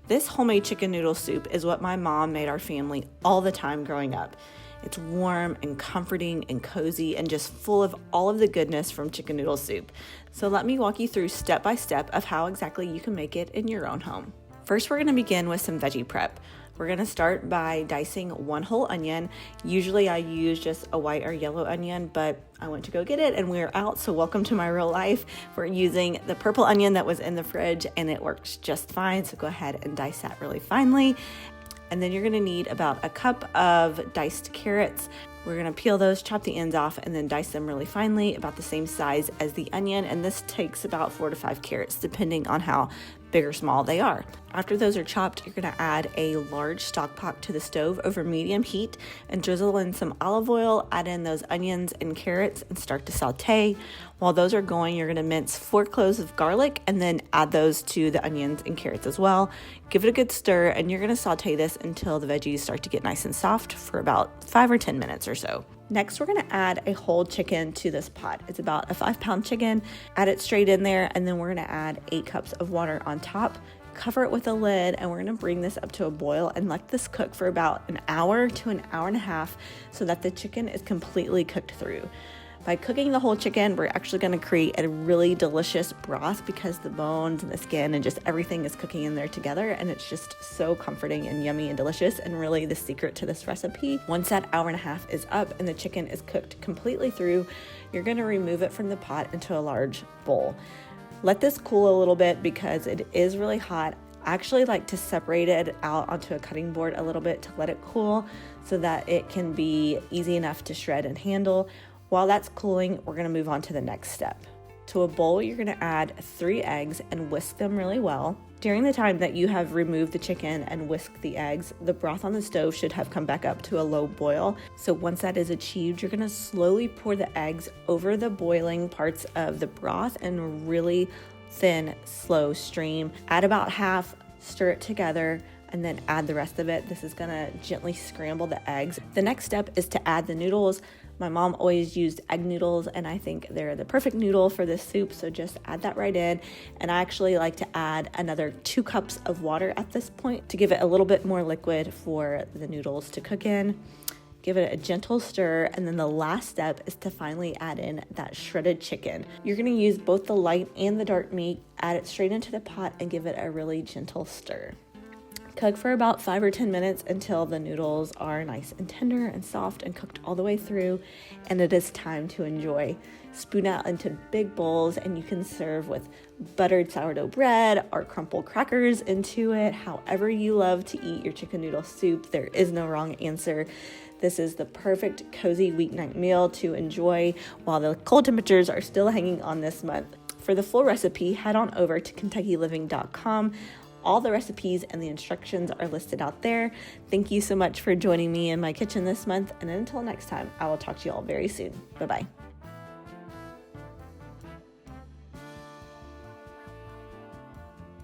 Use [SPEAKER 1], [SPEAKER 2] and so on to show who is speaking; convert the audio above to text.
[SPEAKER 1] This homemade chicken noodle soup is what my mom made our family all the time growing up. It's warm and comforting and cozy and just full of all of the goodness from chicken noodle soup. So let me walk you through step by step of how exactly you can make it in your own home. First, we're going to begin with some veggie prep. We're going to start by dicing one whole onion. Usually I use just a white or yellow onion, but I went to go get it and we're out, so welcome to my real life. We're using the purple onion that was in the fridge and it works just fine, so go ahead and dice that really finely. And then you're going to need about a cup of diced carrots. We're going to peel those, chop the ends off, and then dice them really finely, about the same size as the onion. And this takes about 4 to 5 carrots, depending on how big or small they are. After those are chopped, you're going to add a large stock pot to the stove over medium heat and drizzle in some olive oil, add in those onions and carrots, and start to saute. While those are going, you're going to mince 4 cloves of garlic and then add those to the onions and carrots as well. Give it a good stir, and you're going to saute this until the veggies start to get nice and soft for about 5 or 10 minutes or so. Next, we're going to add a whole chicken to this pot. It's about a 5-pound chicken. Add it straight in there, and then we're going to add 8 cups of water on top. Cover it with a lid, and we're going to bring this up to a boil and let this cook for about an hour to an hour and a half so that the chicken is completely cooked through. By cooking the whole chicken, we're actually going to create a really delicious broth because the bones and the skin and just everything is cooking in there together, and it's just so comforting and yummy and delicious, and really the secret to this recipe. Once that hour and a half is up and the chicken is cooked completely through, you're going to remove it from the pot into a large bowl. Let this cool a little bit because it is really hot. I actually like to separate it out onto a cutting board a little bit to let it cool so that it can be easy enough to shred and handle. While that's cooling, we're going to move on to the next step. To a bowl, you're going to add 3 eggs and whisk them really well. During the time that you have removed the chicken and whisked the eggs, the broth on the stove should have come back up to a low boil. So once that is achieved, you're going to slowly pour the eggs over the boiling parts of the broth in a really thin, slow stream. Add about half, stir it together, and then add the rest of it. This is going to gently scramble the eggs. The next step is to add the noodles. My mom always used egg noodles, and I think they're the perfect noodle for this soup, so just add that right in. And I actually like to add another 2 cups of water at this point to give it a little bit more liquid for the noodles to cook in. Give it a gentle stir, and then the last step is to finally add in that shredded chicken. You're going to use both the light and the dark meat, add it straight into the pot, and give it a really gentle stir. Cook for about 5 or 10 minutes until the noodles are nice and tender and soft and cooked all the way through, and it is time to enjoy. Spoon out into big bowls, and you can serve with buttered sourdough bread or crumpled crackers into it. However you love to eat your chicken noodle soup, there is no wrong answer. This is the perfect cozy weeknight meal to enjoy while the cold temperatures are still hanging on this month. For the full recipe, head on over to KentuckyLiving.com. All the recipes and the instructions are listed out there. Thank you so much for joining me in my kitchen this month, and until next time, I will talk to you all very soon. Bye-bye.